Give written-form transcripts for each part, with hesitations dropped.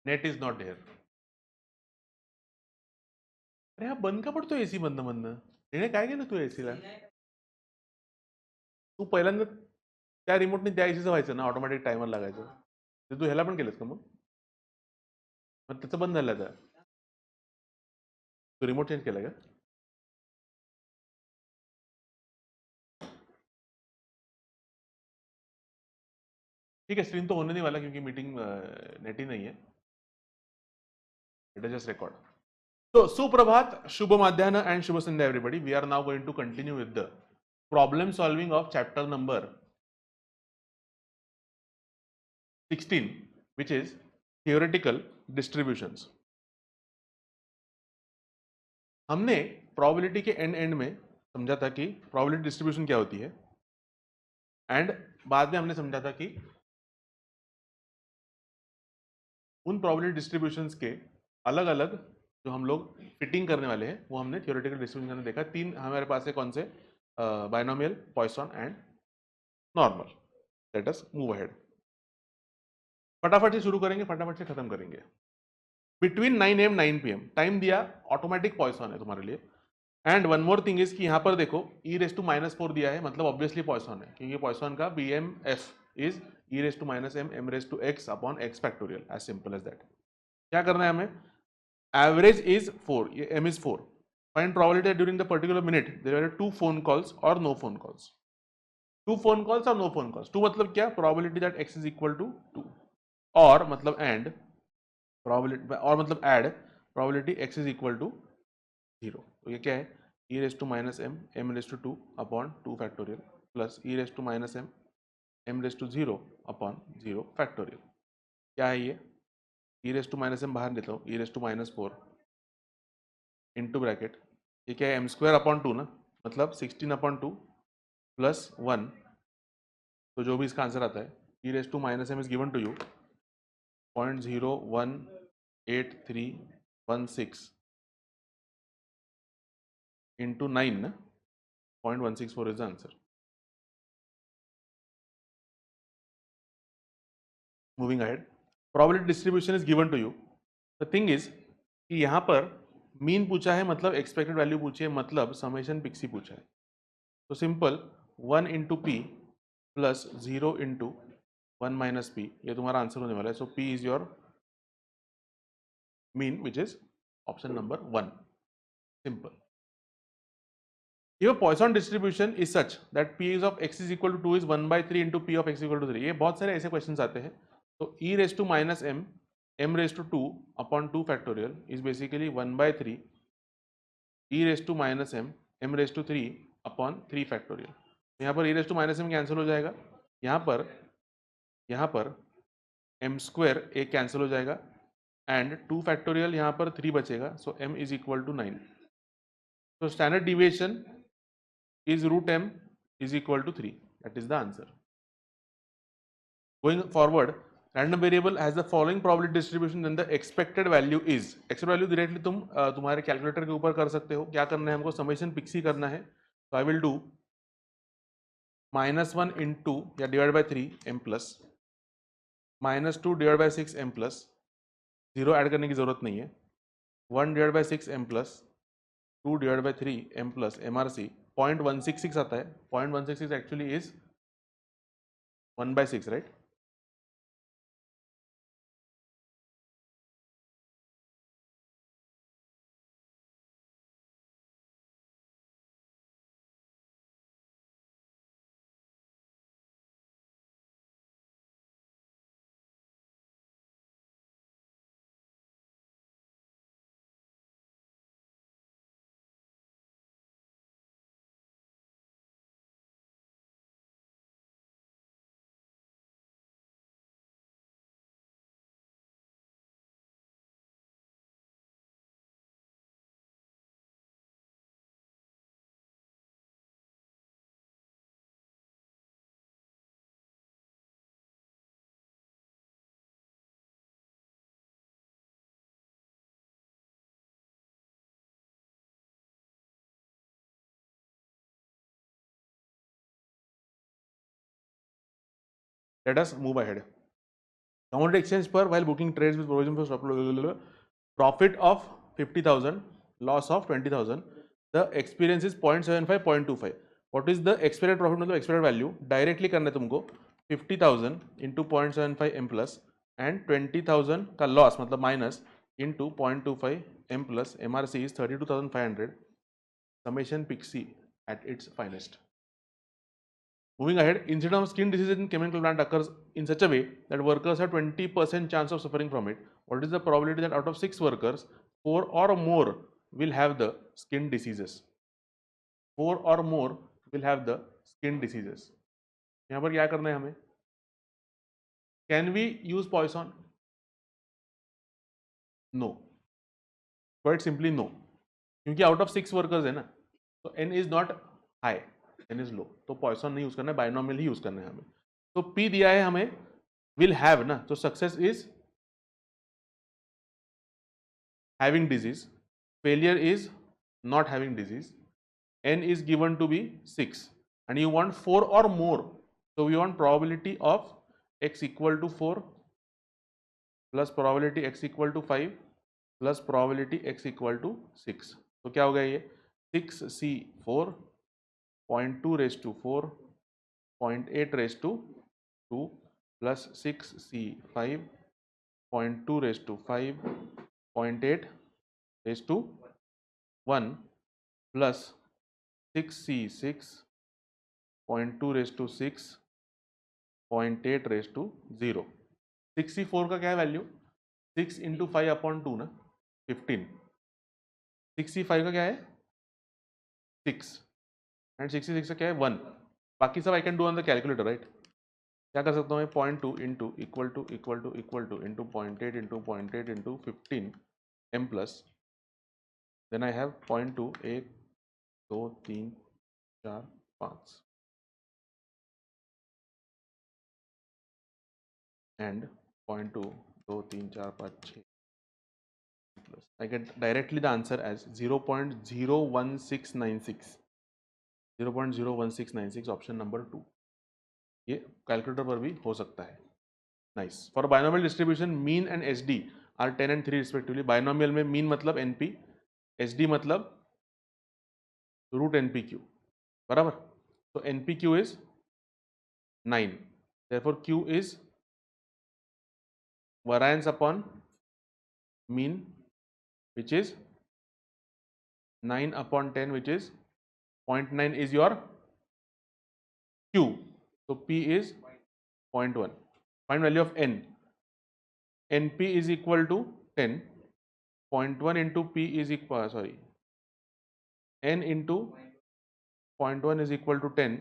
Net is not hair. अरे हा बंद का पडतो एसी बंद मधनं? तिने काय केलं तू एसीला? तू पहिल्यांदा त्या रिमोटने त्या एसीचं व्हायचं ना, ऑटोमॅटिक टायमर लागायचं. ते तू ह्याला पण केलंस का मग? मग त्याचं बंद झालं का? तू रिमोट चेंज केला का? ठीक है, स्क्रीन तो होने नहीं वाला क्योंकि मीटिंग नेट ही नहीं है. It is just record. So, Suprabhat, Shubha Madhyana and Shubha Sandhya everybody. We are now going to continue with the problem solving of chapter number 16, which is theoretical distributions. हमने probability के and में समझा था कि probability distribution क्या होती है, and बाद में हमने समझा था कि उन probability distributions के अलग अलग जो हम लोग फिटिंग करने वाले हैं वो हमने theoretical distribution में देखा. तीन हमारे पास है कौन से? Binomial, Poisson and normal. Late us move ahead. फटाफट से शुरू करेंगे, फटाफट से खत्म करेंगे. बिटवीन 9 AM 9 PM टाइम दिया, ऑटोमेटिक पॉइसन है तुम्हारे लिए. And one more thing is कि यहां पर देखो e⁻⁴ दिया है, मतलब ऑब्वियसली पॉइसन है, क्योंकि पॉइसन का BMF is e⁻m m⁻x upon x factorial. As simple as that. क्या करना है हमें? एवरेज इज 4, ये m is 4. Find probability during the particular minute there are 2 phone calls और no phone calls. 2 phone calls और no phone calls. 2 मतलब क्या? Probability that x is equal to 2. और मतलब एंड प्रोबेबिलिटी, और मतलब add probability x is equal to 0. तो ये क्या है? e⁻m m⁻2 upon 2 factorial plus e⁻m m⁻0 upon 0 factorial. क्या है ये? e⁻m बाहर लेता हूँ, e⁻⁴ इंटू ब्रैकेट, ये क्या है? m² अपॉन 2 ना, मतलब 16 अपॉन 2 प्लस 1. तो जो भी इसका आंसर आता है, e⁻m is given to you 0.01831 into 9, 0.164 is the answer. Moving ahead, probability distribution is given to you. The thing is कि यहाँ पर मीन पूछा है, मतलब एक्सपेक्टेड वैल्यू पूछी है, मतलब समेशन पिक्सी पूछा है. तो simple 1 into P plus 0 into 1 minus P, ये तुम्हारा आंसर होने वाला है. So P is your mean, which is option number 1. Simple. Your Poisson distribution is such that p of x is equal to 2 is 1/3 into p of x equal to 3. ये बहुत सारे ऐसे questions आते हैं. तो e⁻m m⁻2 upon 2 factorial is basically 1/3 e⁻m m⁻3 upon 3 factorial. यहाँ पर e⁻m cancel हो जाएगा, यहाँ पर m² एक कैंसिल हो जाएगा, एंड 2 फैक्टोरियल यहाँ पर 3 बचेगा. सो m इज इक्वल टू 9. तो standard deviation is root m is equal to 3. That is the answer. Going forward, random variable has the following probability distribution, then the expected value is. Expected value directly तुम तुम्हारे calculator के ऊपर कर सकते हो. क्या करना है हमको? समेशन पिक्सी करना है. So I will do -1 into या divide by 3 m plus -2 divide bye 6 m plus 0 add करने की जरूरत नहीं है. 1 divide bye 6 m plus 2 divide bye 3 m plus MRC 0.166 आता है. 0.166 actually is 1/6, right? Let us move ahead. Commodity exchange per while booking trades with provision for stop profit of 50,000, loss of 20,000. The experience is 0.75, 0.25. What is the expected profit? मतलब expected value directly करना है तुमको 50,000 into 0.75 m plus and 20,000 का loss मतलब minus into 0.25 m plus MRC is 32,500 summation PIXI at its finest. Moving ahead, incidence of skin disease in chemical plant occurs in such a way that workers have 20% chance of suffering from it. What is the probability that out of 6 workers, 4 or more will have the skin diseases? 4 or more will have the skin diseases. यहाँ पर क्या करना है हमें? Can we use Poisson? No. Quite simply no. क्योंकि out of 6 workers है ना, तो n is not high, n is low. तो Poisson नहीं यूज करना है, binomial ही यूज करना है हमें. तो P दिया है हमें, will have ना, तो success is having disease, failure is not having disease, n is given to be 6 and you want 4 or more, so we want probability of x equal to 4 plus probability x equal to 5 plus probability x equal to 6. तो क्या हो गया ये 6c4 0.2 raised to 4 0.8 raised to 2 plus 6c5 0.2 raised to 5 0.8 raised to 1 plus 6c6 0.2 raised to 6 0.8 raised to 0. 6c4 का क्या है value 6 into 5 upon 2 ना 15. 6c5 का क्या है 6 एंड 66 का क्या है 1. बाकी सब I can do on the calculator right. क्या कर सकता हूँ मैं 0.2 into equal to into 0.8 into 0.8 into 15 m plus then I have 0.2 1 2 3 4 5 and 0.2 2 3 4 5 6 plus I get directly the answer as 0.01696 0.01696 option number 2. ये कैलकुलेटर पर भी हो सकता है. Nice. For binomial distribution mean and SD are 10 and 3 respectively. Binomial में mean मतलब NP, SD मतलब root NPQ. बराबर. तो NPQ is 9. therefore Q is variance upon mean which is 9 upon 10 which is 0.9 is your Q. So P is 0.1. Find value of N. NP is equal to 10. 0.1 into P is equal, sorry, N into 0.1 is equal to 10.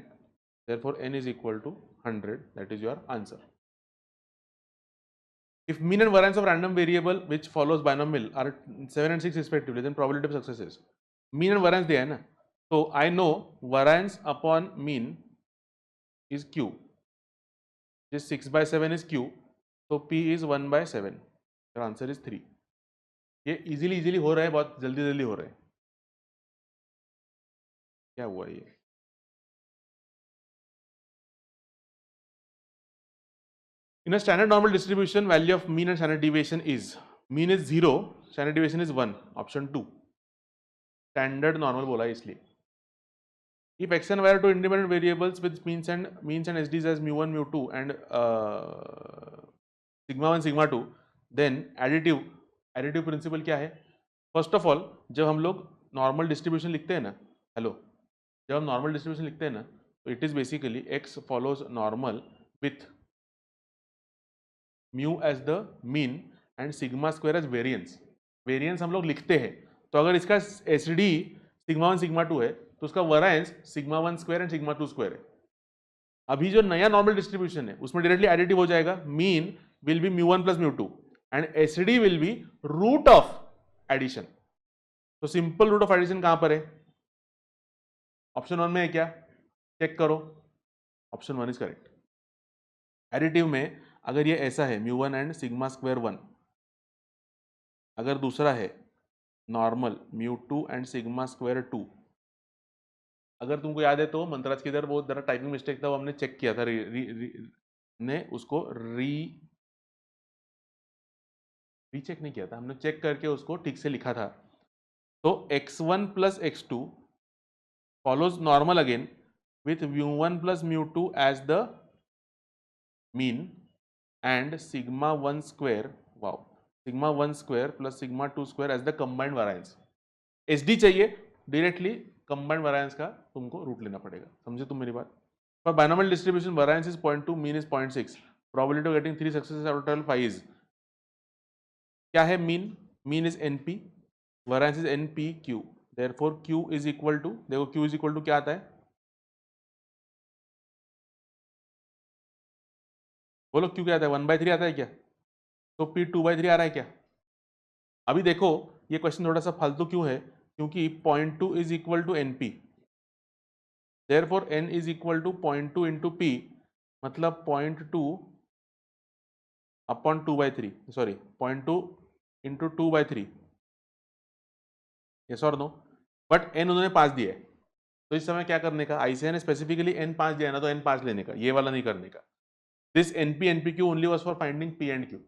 Therefore N is equal to 100. That is your answer. If mean and variance of random variable which follows binomial are 7 and 6 respectively, then probability of success is mean and variance दिया है ना. So I know variance upon mean is Q. This 6 by 7 is Q. So P is 1 by 7. Your answer is 3. ये easily हो रहा है, बहुत जल्दी हो रहा है. क्या हुआ ये? In a standard normal distribution, value of mean and standard deviation is mean is 0, standard deviation is 1. Option 2. Standard normal बोला है इसलिए. If x and y are two independent variables with means and SDs as mu1, mu2 and sigma 1, sigma 2, then additive principle क्या है? First of all, जब हम लोग normal distribution लिखते हैं ना, जब हम normal distribution लिखते हैं ना, तो it is basically x follows normal with mu as the mean and sigma square as variance. Variance हम लोग लिखते हैं, तो अगर इसका SD sigma 1, sigma 2 है, तो उसका variance sigma 1 square and sigma 2 square है. अभी जो नया नॉर्मल डिस्ट्रीब्यूशन है उसमें डायरेक्टली एडिटिव हो जाएगा. Mean will be mu1 plus mu2 and SD will be root of addition. तो सिंपल रूट ऑफ एडिशन कहां पर है? ऑप्शन 1 में है क्या? चेक करो. Option 1 is correct. एडिटिव में अगर ये ऐसा है mu1 एंड सिग्मा स्क्वायर 1, अगर दूसरा है normal mu2 and sigma square 2, अगर तुमको याद है तो मंत्राज के इधर वो जरा टाइपिंग मिस्टेक था, वो हमने चेक किया था, ने उसको रीचेक नहीं किया था, हमने चेक करके उसको ठीक से लिखा था। तो x1 plus x2 follows normal again with mu1 plus mu2 as the mean and sigma 1 square, wow, sigma 1 square plus sigma 2 square as the combined variance. SD चाहिए, डायरेक्टली combined variance का तुमको रूट लेना पड़ेगा, समझे तुम मेरी बात? For binomial distribution, variance is 0.2, mean is 0.6. Probability of getting 3 successes out of total 5 is, क्या है mean? Mean is NP, variance is NPQ. Therefore Q is equal to, देखो Q is equal to क्या आता है? बोलो Q क्या आता है? 1/3 आता है क्या? तो P 2/3 आ रहा है क्या? अभी देखो ये क्वेश्चन थोड़ा सा फालतू क्यों है, क्योंकि 0.2 is equal to NP, therefore N is equal to 0.2 into P, मतलब 0.2 अपॉन 2/3, सॉरी 0.2 इंटू 2/3, यस और नो, बट N उन्होंने 5 दिया है, तो इस समय क्या करने का, ICAI ने स्पेसिफिकली N 5 दिया है ना, तो N 5 लेने का, ये वाला नहीं करने का. This NP NPQ only was for finding P and Q.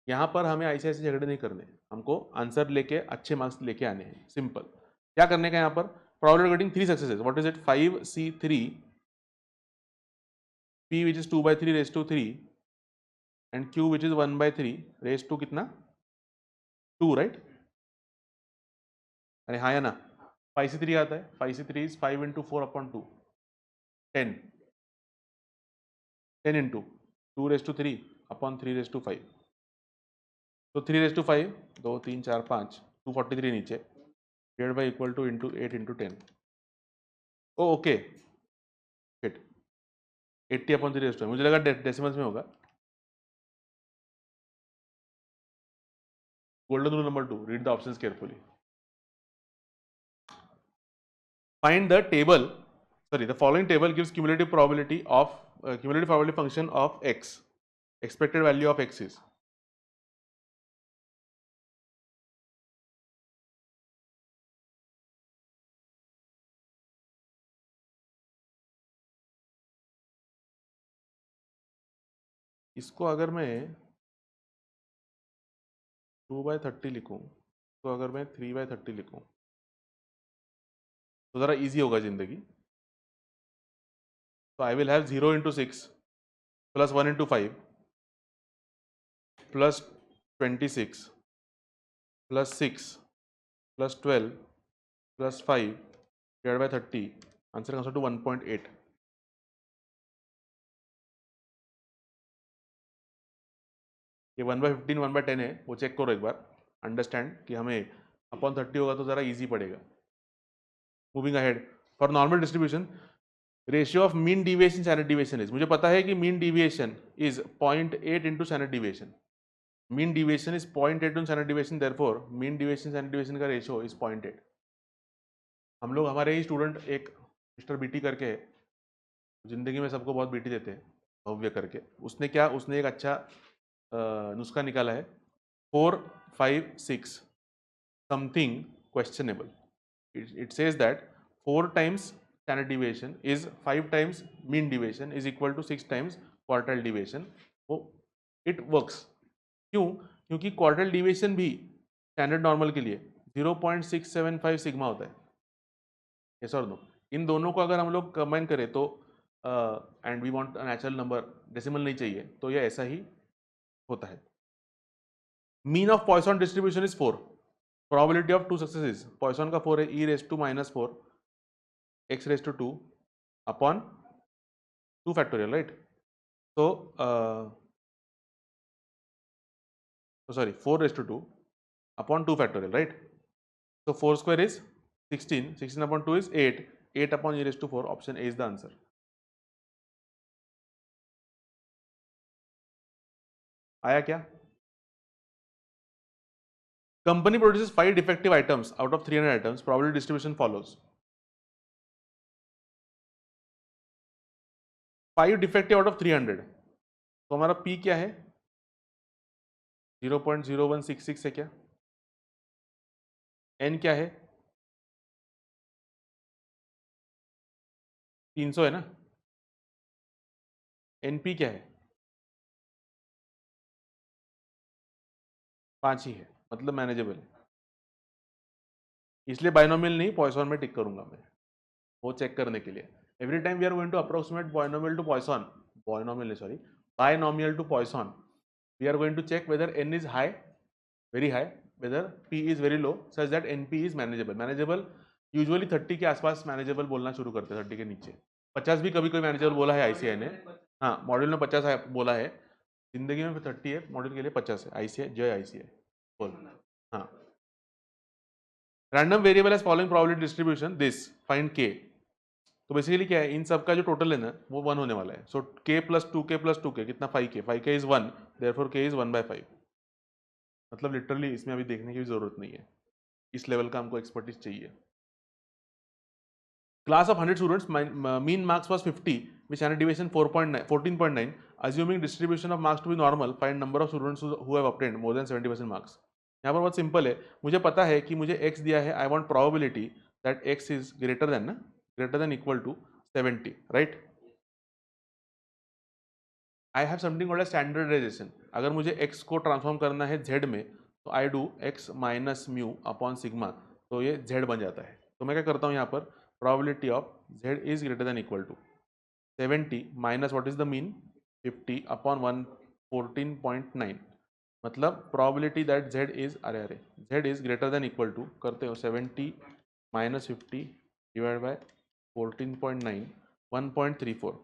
यहाँ पर हमें ICAI से झगड़े नहीं करने, हमको आंसर लेके अच्छे मार्क्स लेके आने हैं, सिंपल. क्या करने का यहाँ पर, probability of getting 3 successes, what is it, 5C3 P which is 2/3 raised to 3 and Q which is 1/3 raised to कितना 2, right? अरे हाँ या ना, 5C3 आता है, 5C3 is 5 into 4 upon 2, 10, 10 into 2 raised to 3 upon 3 raised to 5, तो 3 raised to 5, 2 3 4 5, 243 नीचे, divided by equal to into 8 into 10. Oh okay, fit 80 upon 3 raised to, मुझे लगा डेसिमल्स में होगा. Golden rule number 2, read the options carefully. Find the table, sorry, the following table gives cumulative probability of cumulative probability function of x, expected value of x is, इसको अगर मैं 2/30 लिखूं, तो अगर मैं 3/30 लिखूं तो ज़रा इजी होगा जिंदगी. तो I will have 0 into 6 plus 1 into 5 plus 26 plus 6 plus 12 plus 5 divided by 30, answer comes to 1.8. ये 1/15 1/10 है, वो चेक करो एक बार, अंडरस्टैंड कि हमें अपॉन 30 होगा तो ज़रा इजी पड़ेगा. Moving ahead, for normal distribution ratio of mean deviation standard deviation is, मुझे पता है कि mean deviation is 0.8 into standard deviation, mean deviation is 0.8 into standard deviation, therefore mean deviation standard deviation का ratio is 0.8. हम लोग, हमारे ही student एक mister BT करके है, जिंदगी में सबको बहुत बीटी देते हैं, भव्य करके, उसने क्या, उसने एक अच्छा नुस्खा निकाला है, 4 5 6 something questionable. It says that 4 times standard deviation is 5 times mean deviation is equal to 6 times quartile deviation. वो it works. क्यों? क्योंकि quartile deviation भी standard normal के लिए 0.675 सिग्मा होता है. yes or no? इन दोनों को अगर हम लोग कंबाइन करें तो and we want natural number, decimal नहीं चाहिए, तो ये ऐसा ही होता है. Mean of Poisson distribution is 4, probability of 2 successes, Poisson का 4 है, e raised to -4 x raised to 2 upon 2 factorial, right? So sorry, 4 raised to 2 upon 2 factorial, right? So 4 square is 16, 16 upon 2 is 8, 8 upon e raised to 4, option A is the answer. आया क्या? Company produces 5 defective items out of 300 items, probability distribution follows. 5 defective out of 300, तो हमारा P क्या है? 0.0166 है क्या? N क्या है? 300 है ना? NP क्या है? 5 ही है, मतलब मैनेजेबल है, इसलिए बाइनोमियल नहीं पॉइसन में टिक करूंगा मैं, वो चेक करने के लिए। Every time we are going to approximate binomial to Poisson, binomial sorry binomial to Poisson, we are going to check whether n is high, very high, whether p is very low, such that np is manageable. Manageable usually 30 के आसपास manageable बोलना शुरू करते हैं, 30 के नीचे। 50 भी कभी कोई मैनेजेबल बोला है आईसीआई ने, हाँ मॉड्यूल में 50 बोला है, जिंदगी में 30 है, मॉड्यूल के लिए 50 है। आईसीआई जय आईसीआई बोल, हाँ। Random variable as following probability distribution this find के, तो बेसिकली क्या है, इन सब का जो टोटल है ना वो 1 होने वाला है। सो k प्लस 2k कितना 5k is 1, therefore k is 1/5। मतलब लिटरली इसमें अभी देखने की भी जरूरत नहीं है, इस लेवल का हमको एक्सपर्टीज चाहिए। Class of 100 students, mean marks was 50, with standard deviation 14.9. Assuming distribution of marks to be normal, find number of students who have obtained more than 70% marks. यहाँ पर बहुत सिंपल है, मुझे पता है कि मुझे x दिया है, I want probability that x is greater than equal to 70, right. I have something called standardization. अगर मुझे x को ट्रांसफॉर्म करना है z में, तो I do x minus mu upon sigma, तो ये z बन जाता है। तो मैं क्या करता हूँ यहाँ पर, probability of z is greater than equal to 70 minus what is the mean 50 upon 114.9, मतलब probability that z is z is greater than equal to करते हो 70 minus 50 divided by 14.9, 1.34.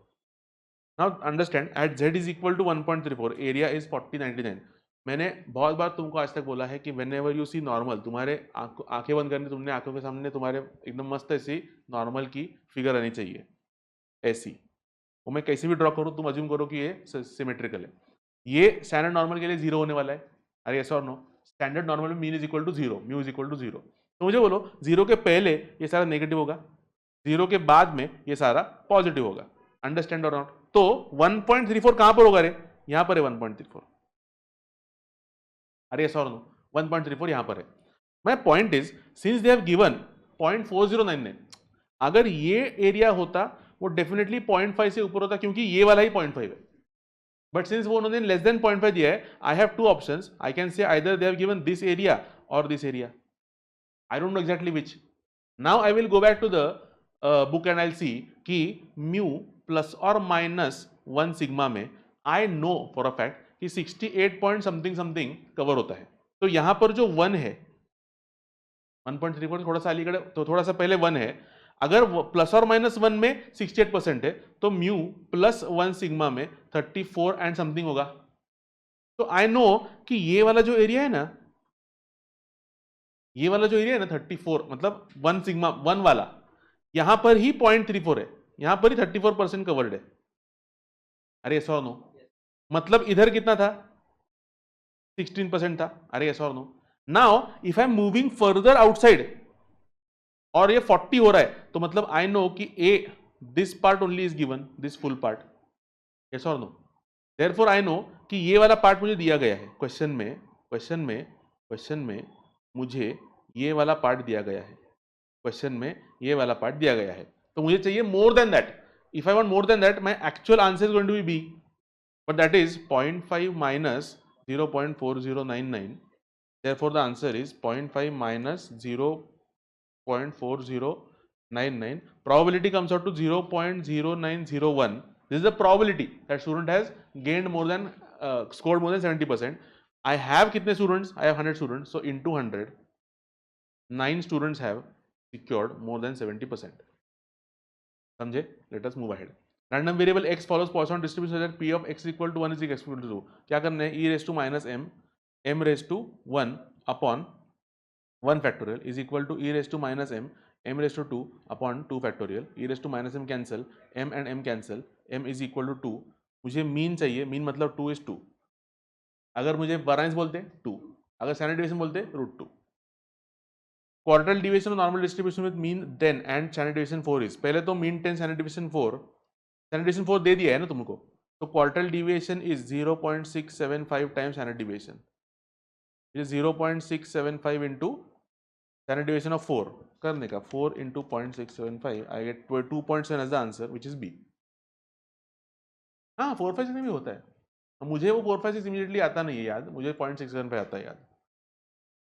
Now understand at z is equal to 1.34, area is 4099. मैंने बहुत बार तुमको आज तक बोला है कि whenever you see normal, तुम्हारे आंखें बंद करनी, तुमने आंखों के सामने तुम्हारे एकदम मस्त ऐसी नॉर्मल की फिगर आनी चाहिए, ऐसी। वो मैं कैसे भी ड्रॉ करूँ, तुम अज्यूम करो कि ये सिमेट्रिकल है। ये स्टैंडर्ड नॉर्मल के लिए 0 होने वाला है, अरे यस और नो। स्टैंडर्ड नॉर्मल में mean is equal to 0, mu is equal to 0। तो मुझे बोलो 0 के पहले ये सारा नेगेटिव होगा, 0 के बाद में ये सारा पॉजिटिव होगा, अंडरस्टैंड और नॉट। तो 1.34 कहां पर होगा रे, यहां पर है 1.34, अरे यस और नो 1.34 यहां पर है। My point is since they have given 0.4099, अगर ये एरिया होता वो डेफिनेटली 0.5 से ऊपर होता, क्योंकि ये वाला ही 0.5 है। बट सिंस वो उन्होंने लेस देन 0.5 दिया है, I have two options, I can say either they have given this area और this area, I don't know exactly which. Now I will go back to the book and I will see कि mu plus और minus 1 sigma में I know for a fact कि 68 point something something cover होता है। तो यहां पर जो 1 है 1.34 थोड़ा सा अलीगढ़, तो थोड़ा सा पहले 1 है, अगर प्लस और माइनस 1 में 68% है, तो म्यू प्लस 1 सिग्मा में 34 एंड समथिंग होगा। तो आई नो कि ये वाला जो एरिया है ना, ये वाला जो एरिया है ना 34, मतलब 1 सिग्मा 1 वाला, यहां पर ही 0.34 है, यहां पर ही 34% कवर्ड है, अरे यस और नो। मतलब इधर कितना था, 16% था, अरे यस और no. Now if I am moving further outside और ये 40 हो रहा है, तो मतलब आई नो कि ए this part only is given, this full part, yes और नो। देयरफॉर आई नो कि ये वाला पार्ट मुझे दिया गया है क्वेश्चन में, क्वेश्चन में मुझे ये वाला पार्ट दिया गया है, क्वेश्चन में ये वाला पार्ट दिया गया है, तो मुझे चाहिए more than that. If I want more than that, my actual answer is going to be B, but that is 0.5 minus 0.4099, therefore the answer is 0.5 minus 0.4099. Probability comes out to 0.0901. This is the probability that student has gained more than scored more than 70%. I have कितने students? I have 100 students. So into 100, 9 students have secured more than 70%. समझे? Let us move ahead. Random variable x follows Poisson distribution so that p of x is equal to 1 is equal to 2. क्या करना है? e raised to minus m, m raised to 1 upon 1 factorial is equal to e raised to minus m, m raised to 2 upon 2 factorial, e raised to minus m cancel, m and m cancel, m is equal to 2. मुझे mean चाहिए, mean मतलब 2 is 2, अगर मुझे variance बोलते 2, अगर standard division बोलते √2. Quartile division normal distribution with mean 10 and standard division 4 is, पहले तो mean 10 standard division 4, standard division 4 दे दिया है ना तुमको, तो quartile division is 0.675 times standard division, ये 0.675 इंटू स्टैंडर्ड डिवीजन ऑफ 4 करने का, 4 into 0.675, I get 2.7 as the answer which is B. हाँ 4, 5 से भी होता है, मुझे वो 4, 5 6 इमीडिएटली आता नहीं है याद, मुझे 0.675 आता है याद।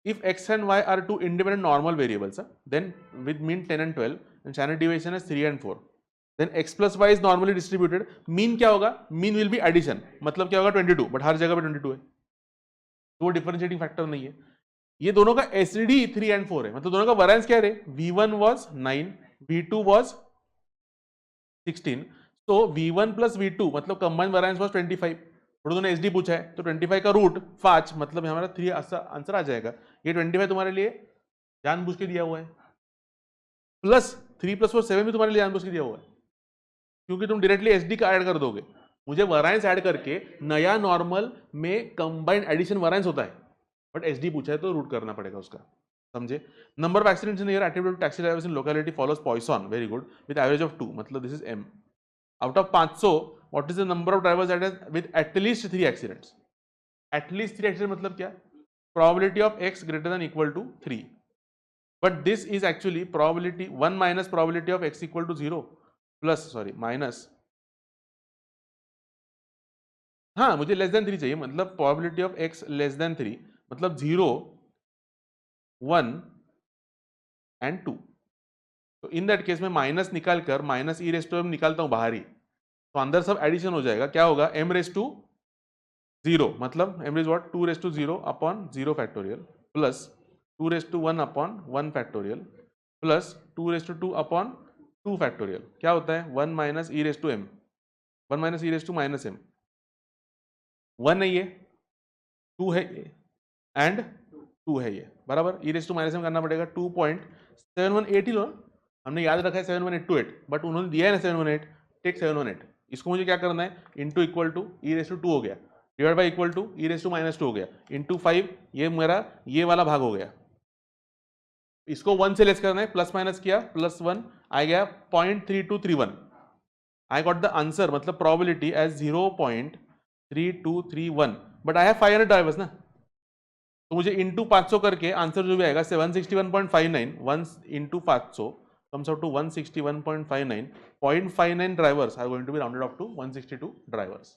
if x and y are two independent normal variables, then with mean 10 and 12 and standard deviation is 3 and 4, then x plus y is normally distributed. Mean क्या होगा? मीन विल बी एडिशन, मतलब क्या होगा 22, बट हर जगह पे 22 है, तो वो डिफरेंशिएटिंग फैक्टर नहीं है. ये दोनों का एसडी 3 and 4 है, मतलब दोनों का वैरिएंस क्या है? v1 was 9, v2 was 16, तो v1 plus v2 मतलब कंबाइंड वैरिएंस was 25. और दोनों एसडी पूछा है, तो 25 का रूट 5, मतलब हमारा 3 आंसर आ जाएगा. ये 25 तुम्हारे लिए जानबूझ के दिया हुआ है, प्लस 3 + 4 7 भी तुम्हारे लिए जानबूझ के दिया हुआ है, क्योंकि तुम डायरेक्टली एसडी का ऐड कर दोगे. मुझे वैरिएंस ऐड करके नया नॉर्मल में कंबाइंड एडिशन वैरिएंस होता है, बट एसडी पूछा है तो रूट करना पड़ेगा उसका. समझे? Number of accidents in year attributed to taxi drivers in locality follows Poisson. Very good. With average of 2, मतलब this is m. Out of 500, what is the number of drivers that has with at least 3 accidents? At least 3 accidents मतलब क्या? Probability of x greater than equal to 3. But this is actually probability 1 minus probability of x equal to 0 plus sorry minus. हाँ, मुझे less than 3 चाहिए, मतलब probability of x less than 3 मतलब 0, 1 and 2. तो in that case में minus निकाल कर minus e raise to m निकालता हूं बाहर ही, तो अंदर सब एडिशन हो जाएगा. क्या होगा? m रेस टू 0, मतलब m raise what 2 raise to 0 upon 0 factorial plus 2 raise to 1 upon 1 factorial plus 2 raise to 2 upon 2 factorial. क्या होता है? 1 minus e raise to m, 1 minus e raise to minus m. 1 है ये, 2 है ये and 2 है ये, बराबर. ई रेस टू माइनस एम करना पड़ेगा. 2.718 ही लो ना, हमने याद रखा है 71828, बट उन्होंने दिया है ना 718, टेक 718. इसको मुझे क्या करना है? Into equal to e raise to 2 हो गया, divide by equal to e raise to minus 2 हो गया, इंटू 5, ये मेरा ये वाला भाग हो गया. इसको 1 से लेस करना है, प्लस माइनस किया, प्लस 1 आ गया 0.3231. आई गॉट द आंसर, मतलब probability as 0.3231, but I have 500 drivers ना, तो मुझे इंटू 500 करके आंसर जो भी आएगा 161.59, 1 into 500 comes out to 161.59. 0.59 drivers are going to be rounded off to 162 drivers.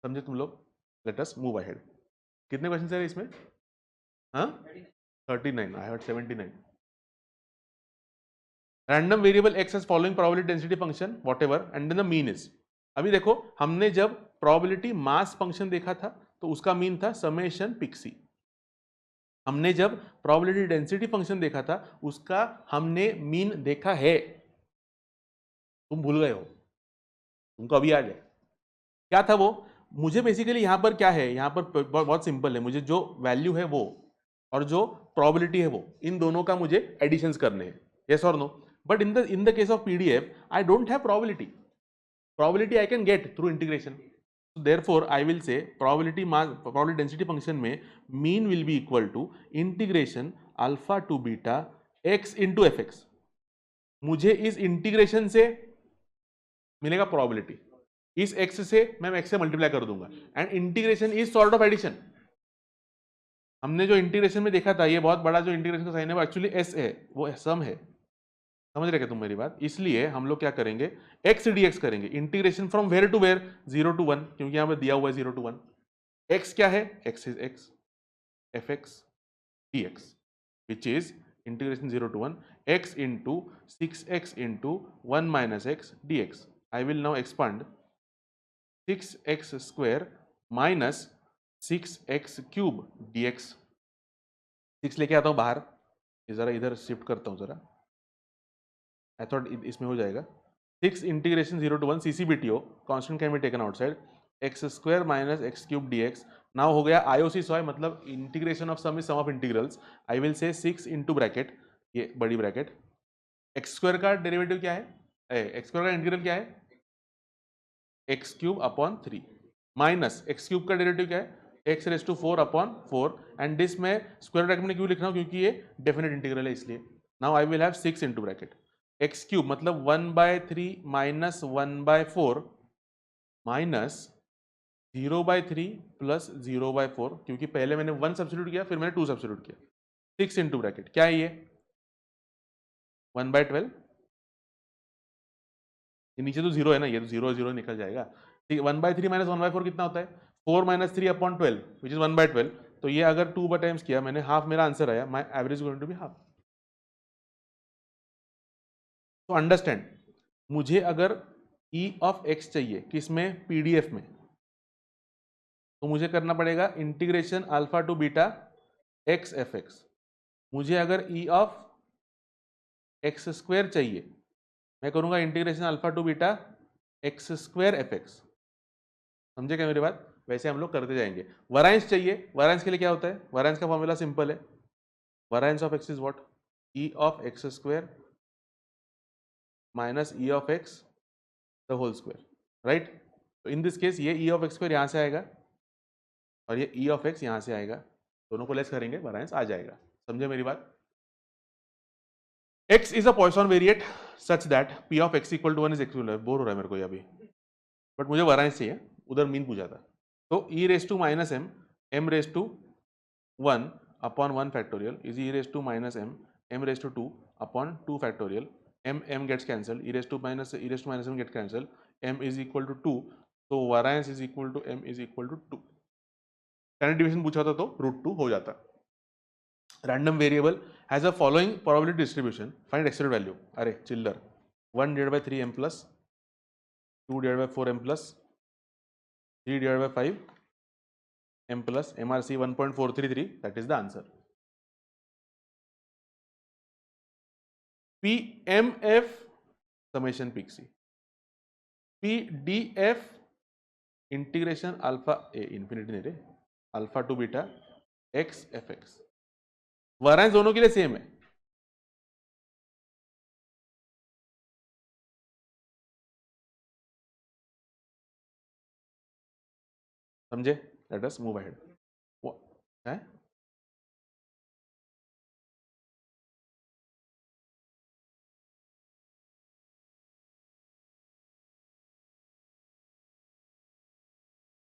समझे तुम लोग? Let us move ahead. कितने क्वेश्चन है इसमें? हाँ, 39. I heard 79. Random variable x has following probability density function whatever and then the mean is. अभी देखो, हमने जब probability mass function देखा था तो उसका मीन था समेशन पिक्सी. हमने जब प्रोबेबिलिटी डेंसिटी फंक्शन देखा था उसका हमने मीन देखा है. तुम भूल गए हो, तुमको अभी याद है क्या था वो? मुझे बेसिकली यहां पर क्या है, यहां पर बहुत सिंपल है. मुझे जो वैल्यू है वो और जो प्रोबेबिलिटी है वो, इन दोनों का मुझे एडिशंस करने हैं. यस और no? But in the case of PDF I don't have probability. Probability I can get through integration. Therefore, I will say probability density function में mean will be equal to integration alpha to beta x into fx. मुझे इस integration से मिलेगा probability, इस x से मैं x से multiply कर दूंगा, and integration is sort of addition. हमने जो इंटीग्रेशन में देखा था, ये बहुत बड़ा जो इंटीग्रेशन का साइन है वो एक्चुअली s है, वो सम है. समझ रहे क्या तुम मेरी बात? इसलिए हम लोग क्या करेंगे, x dx करेंगे. Integration from where to where, 0 to 1, क्योंकि यहां पे दिया हुआ है 0 to 1. x क्या है? x is x fx dx which is integration 0 to 1 x into 6x into 1 minus x dx. I will now expand 6x square minus 6x cube dx. 6 लेके आता हूं बाहर, जरा इधर शिफ्ट करता हूं जरा. I thought इसमें हो जाएगा. 6 integration 0 to 1 CCBTO, constant can be taken outside, x square minus x cube dx. now हो गया IOC सॉय, मतलब integration of sum is sum of integrals. I will say 6 into bracket, ये बड़ी ब्रैकेट, एक्स स्क्वायर का derivative क्या है, x square का इंटीग्रल क्या है, x cube upon 3 minus x cube का डेरिवेटिव क्या है, x raise to 4 upon 4. And this में स्क्वायर ब्रैकेट में क्यों लिख रहा हूँ, क्योंकि ये डेफिनेट इंटीग्रल है इसलिए. Now I will have 6 into bracket x cube, मतलब 1/3 माइनस 1/4 माइनस 0/3 प्लस 0/4, क्योंकि पहले मैंने 1 सब्स्टिट्यूट किया फिर मैंने 2 सब्स्टिट्यूट किया. 6 इंटू ब्रैकेट क्या है ये, 1/12. ये नीचे तो 0 है ना, ये तो 0 0 निकल जाएगा. ठीक है, 1/3 माइनस 1/4 कितना होता है, 4 माइनस 3 अपॉन 12 विच इज 1/12. तो ये अगर 2 टाइम्स किया मैंने, हाफ मेरा आंसर आया, my average going to be half. तो अंडरस्टैंड, मुझे अगर ई ऑफ एक्स चाहिए किसमें, पीडीएफ में, तो मुझे करना पड़ेगा integration alpha to beta x f x. मुझे अगर ई ऑफ एक्स स्क्वायर चाहिए, मैं करूंगा integration alpha to beta x square F x. समझे क्या मेरी बात? वैसे हम लोग करते जाएंगे। वराइंस चाहिए, वराइंस के लिए क्या होता है, वराइंस का फॉर्मूला सिंपल है, variance of x is what, E of x square minus E of x the whole square, right. तो इन दिस केस ये ई ऑफ एक्स स्क्वायर यहां से आएगा और ये ई ऑफ एक्स यहां से आएगा, दोनों को लेस करेंगे, वराइंस आ जाएगा। समझे मेरी बात? x is a Poisson variate such that p of x equal to 1 is equal, bore हो रहा है मेरे को ये अभी, बट मुझे वराइंस चाहिए, उधर मीन पूछा था। तो e raise to minus m, m raise to 1 upon 1 factorial is e raise to minus m, m raise to 2 upon 2 factorial, m gets cancel, e raise to minus m get cancel, m is equal to 2, तो variance is equal to m is equal to 2। Standard division पूछा था तो √2 हो जाता। Random variable has a following probability distribution, find expected value. अरे चिल्लर, 1 divide by 3m plus 2 divide by 4m plus 3 divide by 5m plus MRC 1.433, that is the answer. PMF summation pixie, PDF integration alpha infinity नहीं रे, alpha to beta x f x. Variance दोनों के लिए same है। समझे? Let us move ahead. है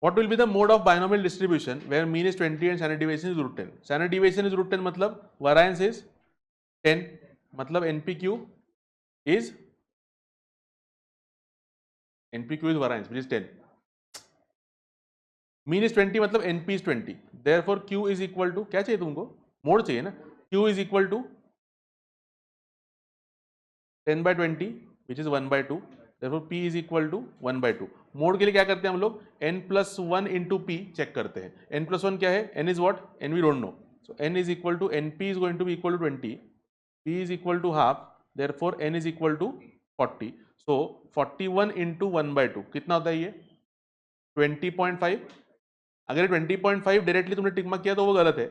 what will be the mode of binomial distribution where mean is 20 and standard deviation is √10? Standard deviation is √10 मतलब variance is 10, मतलब NPQ is variance which is 10, mean is 20 मतलब NP is 20, therefore Q is equal to, क्या चाहिए तुमको, mode चाहिए ना, Q is equal to 10 by 20 which is 1 by 2, therefore P is equal to 1 by 2। Mode के लिए क्या करते हैं हम लोग, n+1 इंटू पी चेक करते हैं। n+1 क्या है, n is what, n we don't know, so n is equal to np is going to be equal to 20, p is equal to half, therefore n is equal to 40, so 41 into 1 by 2 कितना होता है ये 20.5। अगर 20.5 directly तुमने tick mark किया तो वो गलत है,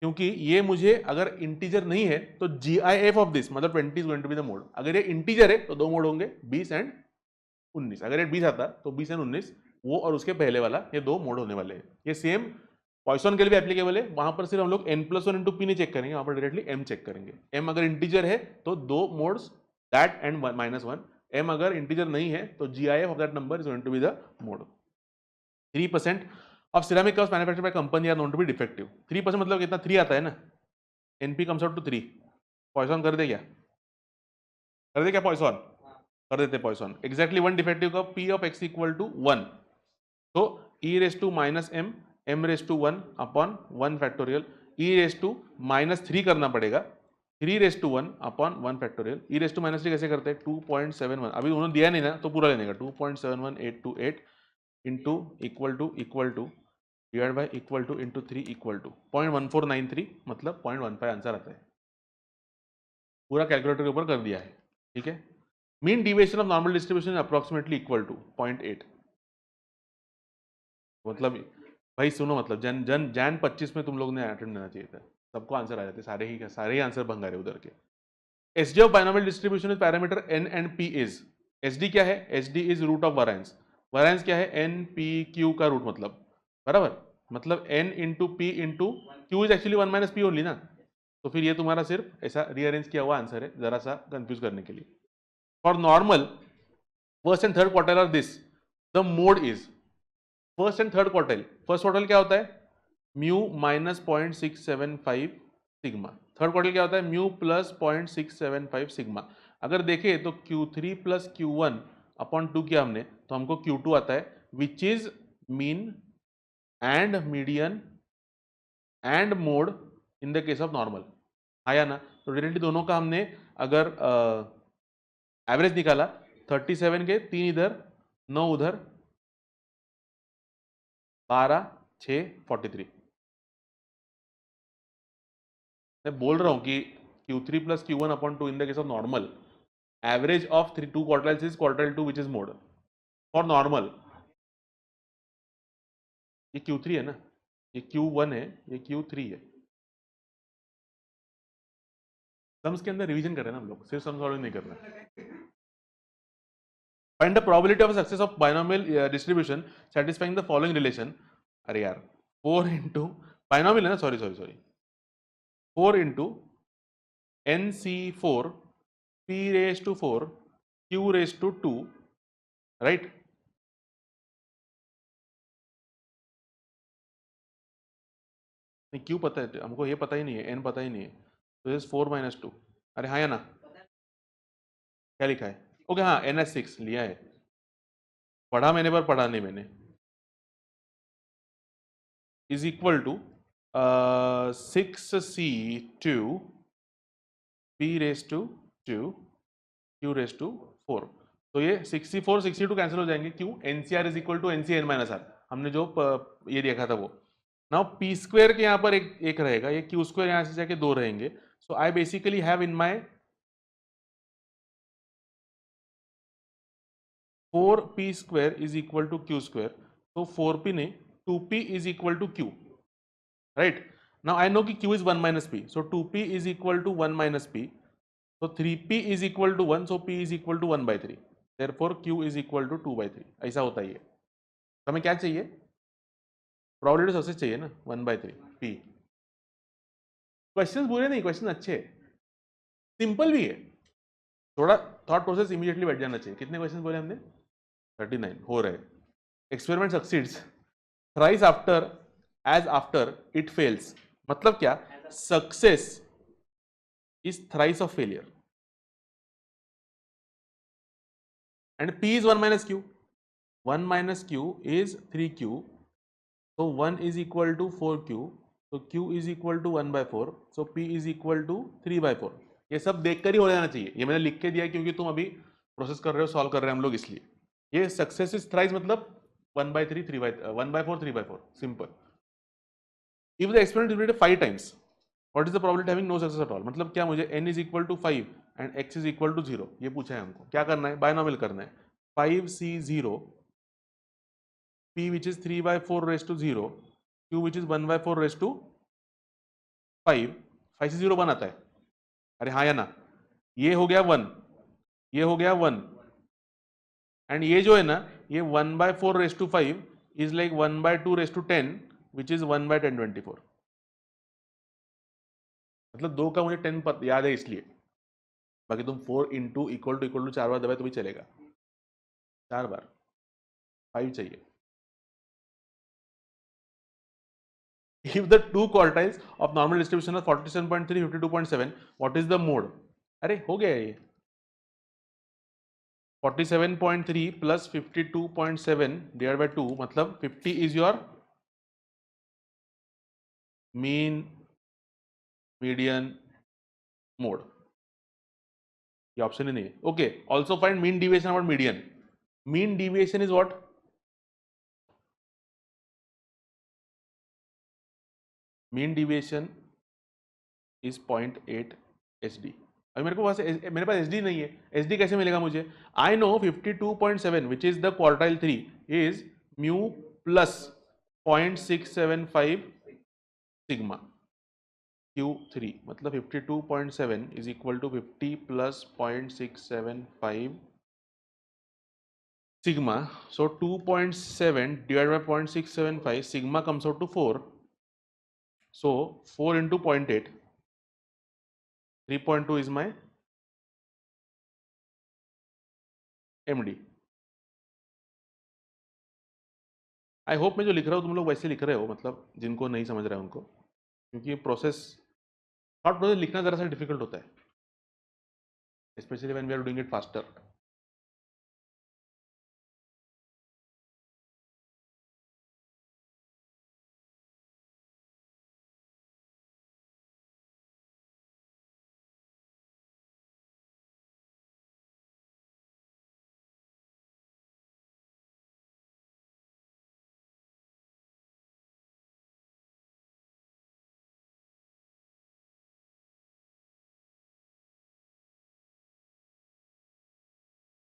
क्योंकि ये मुझे अगर इंटीजर नहीं है तो GIF ऑफ दिस मतलब 20 is going to be the mode. अगर ये इंटीजर है तो दो मोड होंगे 20 एंड 19। अगर ये 20 आता तो 20 एंड 19 वो और उसके पहले वाला, ये दो मोड होने वाले हैं। ये सेम पॉइसन के लिए भी एप्लीकेबल है, वहां पर सिर्फ हम लोग n+1 इंटू पी नहीं चेक करेंगे, वहां पर डायरेक्टली m चेक करेंगे। m अगर इंटीजर है तो दो मोड्स दैट एंड -1, m अगर इंटीजर नहीं है तो GIF of that number is going to be the mode. 3% of ceramic cups manufactured by company are known to be defective. 3% मतलब कितना, 3 आता है ना, NP comes out to 3। Poisson कर दे क्या, कर दे क्या पॉइसन, कर देते पॉइसन। एग्जैक्टली 1 डिफेक्टिव का P of x equal to 1, तो e raise to minus m, m raise to 1 upon 1 factorial, e raise to -3 करना पड़ेगा, 3 raise to 1 upon 1 factorial. e raise to -3 कैसे करते हैं, 2.71, अभी उन्होंने दिया नहीं ना तो पूरा लेने का, 2.71828 into equal to divide by equal to into 3 equal to 0.1493 मतलब 0.15 आंसर आता है। पूरा कैलकुलेटर के ऊपर कर दिया है, ठीक है। Mean deviation of normal distribution approximately equal to 0.8, मतलब भाई सुनो, मतलब जैन 25 में तुम लोग ने अटेंड करना चाहिए था, सबको आंसर आ जाते, सारे ही आंसर भंगारे उधर के। SD of binomial distribution is parameter n and p is, SD क्या है, SD is root of variance, variance क्या है n p q का रूट, मतलब बराबर, मतलब n into p into q is actually 1 minus p only ना, तो फिर ये तुम्हारा सिर्फ ऐसा रीअरेंज किया हुआ आंसर है, जरा सा कंफ्यूज करने के लिए। For normal first and third quartile of this the mode is, first and third quartile, first quartile क्या होता है, mu minus 0.675 sigma, third quartile क्या होता है, म्यू प्लस 0.675 सिग्मा। अगर देखें तो Q3 प्लस Q1 अपॉन 2 किया हमने तो हमको Q2 आता है, which is mean and median and mode in the case of normal, आया ना? तो डायरेक्टली दोनों का हमने अगर एवरेज निकाला 37 के 3 इधर 9 उधर 12 6 43। मैं बोल रहा हूं कि Q3 plus Q1 upon 2 in the case of normal, average of 2 quartiles is quartile 2 which is mode for normal। ये Q3 है ना, ये Q1 है, ये Q3 है। सम्स के अंदर रिवीजन कर रहे हैं ना हम लोग, सिर्फ सम सॉल्विंग नहीं कर रहे। Find the probability of success of binomial distribution satisfying the following relation. अरे यार 4 इंटू बाइनोमियल है ना, sorry sorry sorry, 4 into NC4 P raised to 4 Q raised to 2, right? नहीं, Q पता है हमको, ये पता ही नहीं है, N पता ही नहीं है, तो दिस 4 - 2। अरे हाँ या ना, क्या लिखा है? ओके हाँ, NS6 लिया है, पढ़ा मैंने पर पढ़ा नहीं मैंने। Is equal to 6C2 P raised to 2 Q raised to 4। तो ये 64 62 कैंसिल हो जाएंगे, क्यों? NCR is equal to NCN-R, हमने जो ये देखा था वो। नाउ P स्क्वायर के यहाँ पर एक रहेगा, ये Q स्क्वायर यहाँ से जाके 2 रहेंगे। So I basically have in my 4P square is equal to Q square. तो 4P नहीं, 2P is equal to Q, right? Now I know कि Q इज 1 - P, सो 2P is equal to 1 - P, so 3P is equal to 1, so P is equal to 1/3, therefore Q is equal to 2/3। ऐसा होता ही है। तो हमें क्या चाहिए? Probability success चाहिए ना, 1/3 P। क्वेश्चंस बुरे नहीं, क्वेश्चन अच्छे हैं, सिंपल भी है, थोड़ा थॉट प्रोसेस इमीडिएटली बैठ जाना चाहिए। कितने क्वेश्चन बोले हमने? 39 हो रहे। Experiment succeeds thrice after as after it fails, मतलब क्या? Success is thrice of failure, and P is 1 - Q, 1 - Q is 3Q, so 1 is equal to 4Q, so Q is equal to 1/4, so P is equal to 3/4। ये सब देखकर ही हो जाना चाहिए, ये मैंने लिख के दिया क्योंकि तुम अभी प्रोसेस कर रहे हो, सॉल्व कर रहे हैं हम लोग, इसलिए। ये सक्सेस इज थ्राइस मतलब 1/3 1/4 3/4, simple. If the experiment repeated 5 times, what is the probability having no success at all, मतलब क्या? मुझे n is equal to 5 and x is equal to 0, ये पूछा है हमको। क्या करना है? बायनोमियल करना है। 5C0 P which is 3/4 raised to 0, Q which is 1/4 raised to 5, 5 से 0 1 आता है। अरे हाँ या ना? ये हो गया 1, ये हो गया 1, एंड ये जो है ना, ये 1/4 raised to 5 is like 1/2 raised to 10 which is 1/1024। मतलब 2 का मुझे 10 याद है इसलिए, बाकी तुम 4 इंटू इक्वल टू 4 बार दबाए तो भी चलेगा, 4 बार 5 चाहिए। If the two quartiles of normal distribution are 47.3 52.7, what is the mode? अरे हो गया ये 47.3 plus 52.7 divided by 2, मतलब 50 is your mean, median, mode। ये ऑप्शन ही नहीं है। Okay, also find mean deviation about median. Mean deviation is what? Mean deviation is 0.8 HD। अभी मेरे पास SD नहीं है, SD कैसे मिलेगा मुझे? I know 52.7 which is the quartile 3 is mu plus 0.675 sigma Q3, मतलब 52.7 is equal to 50 plus 0.675 sigma, so 2.7 divided by 0.675, sigma comes out to 4, so 4 into 0.8, 3.2 is my MD। I hope मैं जो लिख रहा हूँ तुम लोग वैसे लिख रहे हो, मतलब जिनको नहीं समझ रहा है उनको, क्योंकि प्रोसेस थॉट प्रोसेस लिखना जरा सा डिफिकल्ट होता है, specially when we are doing it faster.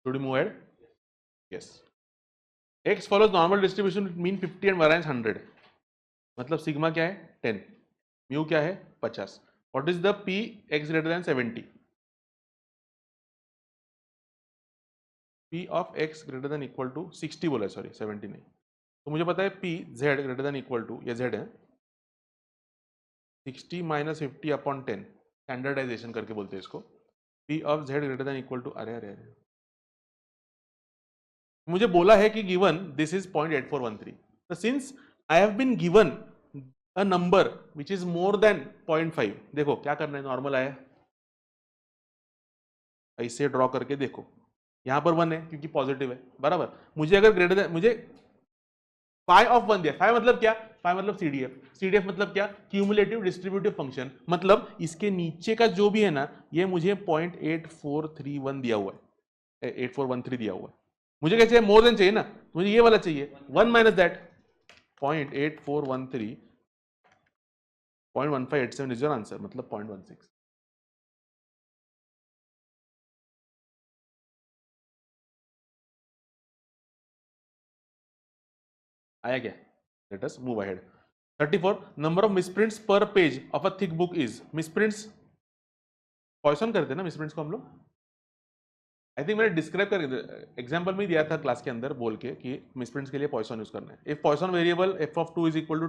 Should we move ahead? Yes. X follows normal distribution mean 50 and variance 100. मतलब सिग्मा क्या है 10, म्यू क्या है 50. What is the P x greater than 70? P of x greater than equal to 60 बोला, sorry 70 नहीं. तो मुझे पता है P z greater than equal to, ये z है, 60 minus 50 upon 10, स्टैंडर्डाइजेशन करके बोलते हैं इसको. P of z greater than equal to, अरे अरे अरे मुझे बोला है कि गिवन दिस इज 0.8413. तो since I have been given a number which is more than 0.5, देखो क्या करना है, नॉर्मल आया ऐसे ड्रॉ करके देखो, यहां पर 1 है क्योंकि पॉजिटिव है बराबर. मुझे अगर ग्रेटर देन, मुझे फाई ऑफ 1 दिया. फाई मतलब क्या, फाई मतलब सीडीएफ. सीडीएफ मतलब क्या, क्यूमुलेटिव डिस्ट्रीब्यूटिव फंक्शन. मतलब इसके नीचे का जो भी है ना, ये मुझे 0.8431 दिया हुआ है, 8413 दिया हुआ है. मुझे क्या चाहिए, मोर देन चाहिए ना, मुझे ये वाला चाहिए 1 minus that 0.8413, 0.1587 is your answer, मतलब 0.16. आया क्या? Let us move ahead. 34 number of misprints per page of a thick book is. Misprints Poisson करते हैं ना मिसप्रिंट्स को हम लोग. आई थिंक मैंने डिस्क्राइब करके एग्जांपल में दिया था क्लास के अंदर बोल के कि मिसप्रिंट्स के लिए पॉइसन यूज करना है. If Poisson variable f of 2 is equal to,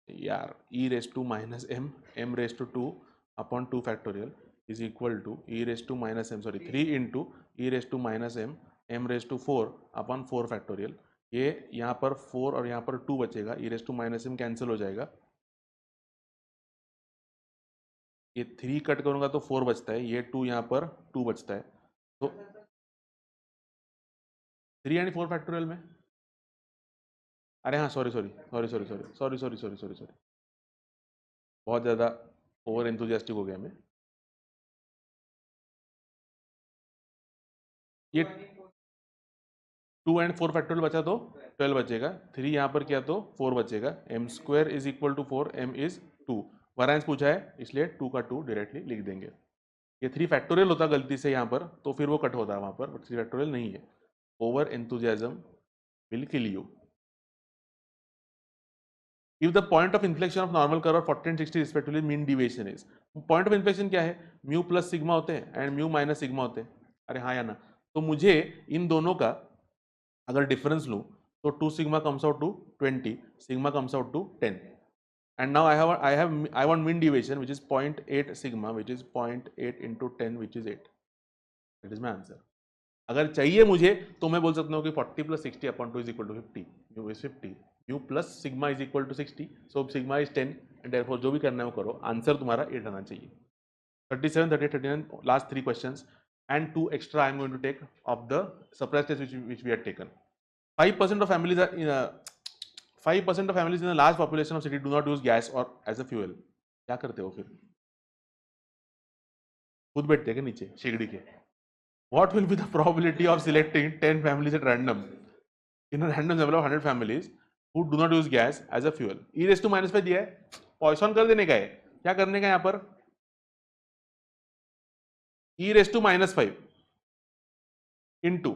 यार e raised to minus m raised to 2 upon 2 factorial is equal to e raised to minus m, sorry 3 into e raised to minus m raised to 4 upon 4 factorial. ये यहाँ पर 4 और यहाँ पर 2 बचेगा, e raised to minus m cancel हो जाएगा, ये 3 कट करूंगा तो 4 बचता है, ये 2 यहाँ पर 2 बचता है. तो 3 यानी 4 फैक्टोरियल में, अरे हाँ sorry sorry sorry sorry sorry sorry sorry sorry sorry sorry, बहुत ज़्यादा ओवर एंथुजियास्टिक हो गया मैं. ये 2 एंड 4 फैक्टोरियल बचा तो 12 बचेगा. 3 यहाँ पर किया तो 4 बचेगा. M square is equal to 4, m is 2. Variance पूछा है इसलिए 2 का 2 डायरेक्टली लिख देंगे. ये 3 फैक्टोरियल होता गलती से यहाँ पर तो फिर वो कट होता है वहाँ पर, बट 3 फैक्टोरियल नहीं है. Over enthusiasm will kill you. If the point of inflection of normal curve 40 and 60 respectively mean deviation is. Point of inflection क्या है, म्यू प्लस सिग्मा होते हैं एंड म्यू माइनस सिग्मा होते हैं. अरे हाँ या ना. तो मुझे इन दोनों का अगर डिफरेंस लूं तो 2 sigma comes out to 20, sigma comes out to 10. And now I want mean deviation which is 0.8 sigma, which is 0.8 into 10 which is 8. That is my answer. अगर चाहिए मुझे तो मैं बोल सकता हूँ कि 40 plus 60 upon 2 is equal to 50. Mu is 50. Mu plus sigma is equal to 60. So sigma is 10 and therefore जो भी करना है वो करो. आंसर तुम्हारा 8 आना चाहिए. 37, 38, 39, last 3 questions and 2 extra I am going to take of the surprise test which we had taken. 5% of families are in a 5% of families in a large population of city do not use gas or as a fuel. क्या करते हो फिर? खुद बैठते हैं नीचे शेगड़ी के. What will be the probability of selecting 10 families at random in a random sample of 100 families who do not use gas as a fuel? e raised to minus 5 दिया है, पॉइसन कर देने का है. क्या करने का यहाँ पर? e raised to minus 5 into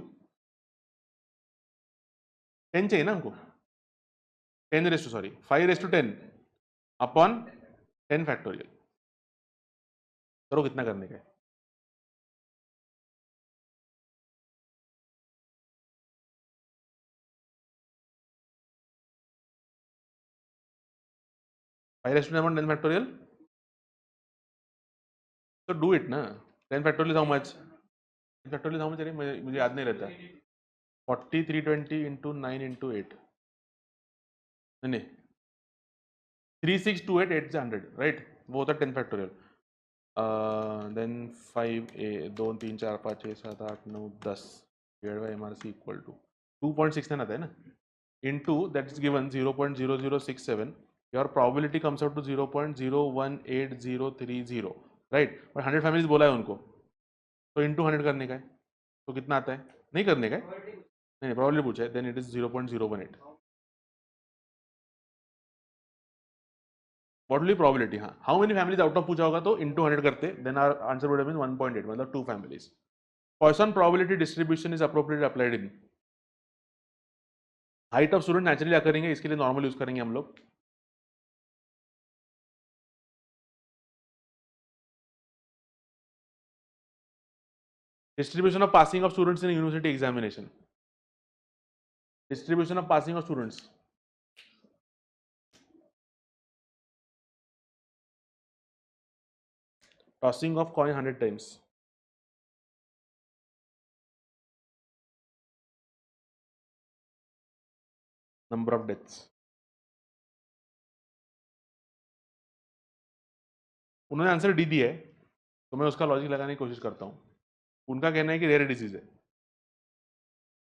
10 चाहिए ना हमको, 10 raised to, sorry 5 raised to 10 upon 10 factorial. करो कितना करने का है. Five raised to 10 factorial. तो डू इट ना. 10 factorial how much, factorial how much, अरे मुझे याद नहीं रहता. 40 320 इंटू 9 इंटू 8, नहीं 3628 8 से 100 राइट, वो होता है 10 फैक्टोरियल. देन 5 ए 2 3 4 5 6 7 8 9 10 divide by MRC equal to 2.69 आता है ना, into that is given 0.0067. Your probability comes out to 0.018030 right. और 100 फैमिलीज बोला है उनको, तो इंटू 100 करने का है तो कितना आता है, नहीं करने का है, नहीं प्रोबेबिलिटी पूछा है, then it is 0.018. What will be probability, हाँ how many families out of पूछा होगा तो इंटू 100 करते, then our answer would have been 1.8, मतलब 2 families. Poisson probability distribution is appropriately applied in height of student naturally करेंगे, इसके लिए normal use करेंगे हम लोग. Distribution of passing of students in university examination. Distribution of passing of students. Tossing of coin 100 times. Number of deaths. उन्होंने answer D दिया है, तो मैं उसका लॉजिक लगाने की कोशिश करता हूं. उनका कहना है कि रेयर डिजीज है,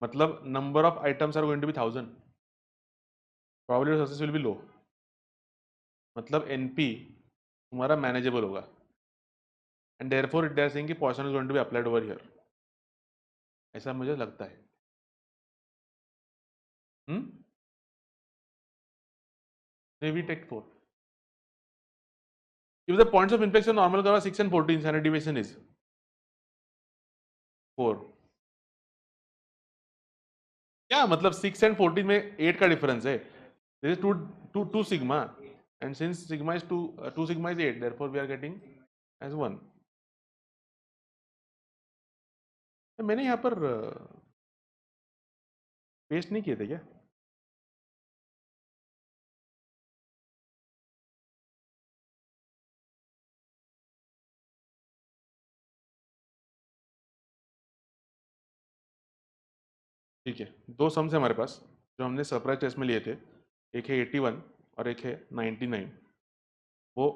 मतलब number of items are going to be 1000, probability of success will be low, मतलब एनपी तुम्हारा मैनेजेबल होगा, and therefore it are saying कि Poisson is going to be applied over here. ऐसा मुझे लगता है. We take 4. If the points of inflection normal curve 6 and 14, standard deviation is 4. क्या मतलब 6 and 14 में 8 का डिफरेंस है. This is 2 sigma, and since sigma is 2 sigma is 8, therefore we are getting as 1. मैंने यहाँ पर पेस्ट नहीं किए थे क्या? ठीक है, 2 सम्स है हमारे पास जो हमने सरप्राइज टेस्ट में लिए थे. एक है 81 और एक है 99. वो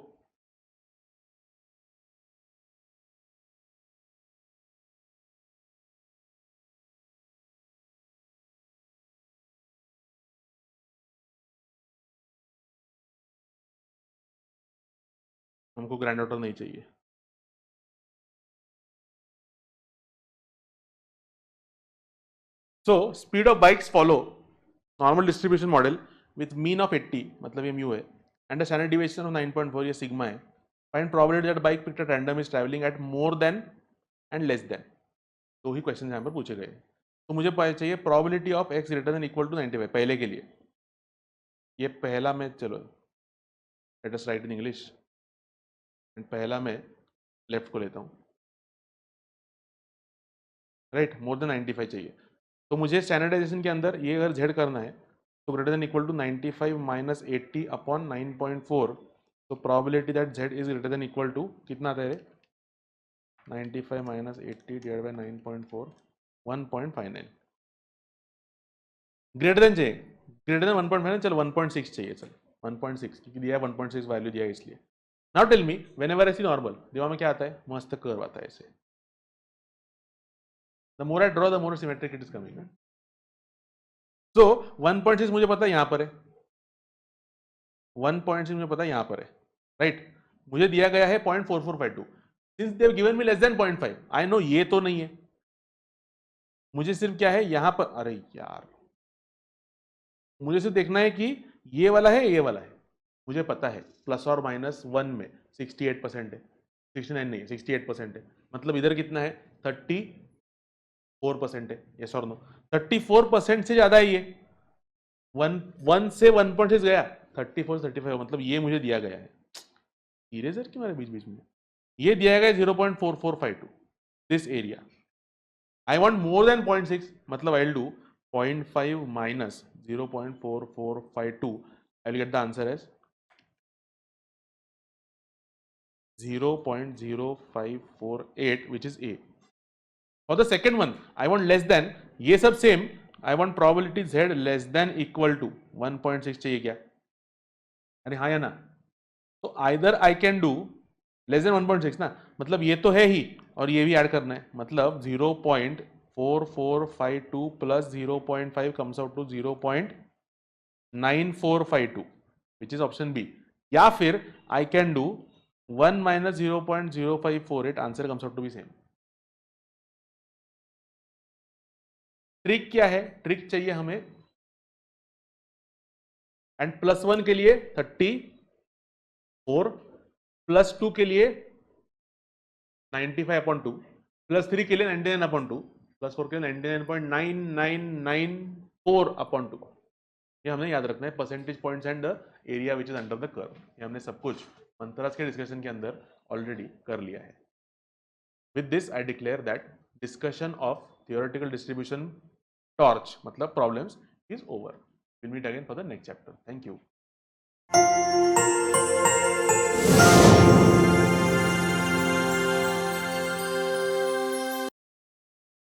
हमको ग्रैंड टोटल नहीं चाहिए. So speed of bikes follow normal distribution model with mean of 80, मतलब ये म्यू है, and a standard deviation of 9.4, ये सिग्मा है. Find probability that bike picked at random is traveling at more than and less than. दो ही question यहाँ पर पूछे गए. तो मुझे चाहिए probability of x greater than equal to 95 पहले के लिए. ये पहला में, चलो let us write in English, and पहला में लेफ्ट को लेता हूँ. राइट, मोर देन 95 चाहिए. तो मुझे स्टैंडर्डाइजेशन के अंदर ये अगर z करना है तो greater than equal to 95 minus 80 upon 9.4. तो probability that z is greater than equal to कितना आता है? 95 minus 80 divide by 9.4, 1.59. Greater than चाहिए, ग्रेटर देन 1.59. चलो 1.6 चाहिए. चल 1.6 क्योंकि दिया है, 1.6 वैल्यू दिया है इसलिए. Now tell me, whenever I see normal, दिमाग में क्या आता है? मस्त कर्व आता है ऐसे. The more I draw, the more symmetric it is coming. So 1.6 मुझे पता है यहाँ पर है, 1.6 मुझे पता है यहाँ पर है, राइट. मुझे दिया गया है 0.4452. Since they have given me less than 0.5, I know ये तो नहीं है. मुझे सिर्फ क्या है यहाँ पर, अरे यार, मुझे सिर्फ देखना है कि ये वाला है, ये वाला है. मुझे पता है प्लस और माइनस 1 में 68% है, 69 नहीं, 68% है. मतलब इधर कितना है? 34% है. यस और नो? 34% से ज्यादा है ये. 1 से 1.6 गया, 34 35, मतलब ये मुझे दिया गया है. इरेजर क्यों मेरे बीच बीच में? ये दिया गया 0.4452. This area I want more than 0.6, मतलब I will do 0.5 minus 0.4452. I will get the answer as 0.0548, which is A. For the second one, I want less than, ये सब same. I want probability z less than equal to 1.6 चाहिए क्या? अरे हाँ या ना? तो either I can do less than 1.6 ना, मतलब ये तो है ही और ये भी ऐड करना है, मतलब 0.4452 plus 0.5 comes out to 0.9452, which is option B. या फिर I can do 1 minus 0.0548, answer comes out to be same. Trick क्या है? ट्रिक चाहिए हमें, एंड +1 के लिए 34, +2 के लिए 95/2, +3 के लिए 99/2, +4 के लिए 99.9994/2। ये हमने याद रखना है, percentage points and the area which is under the curve. ये हमने सब कुछ मंथराज के डिस्कशन के अंदर ऑलरेडी कर लिया है। With this I declare that discussion of theoretical distribution torch मतलब problems is over. Will meet again for the next chapter. Thank you.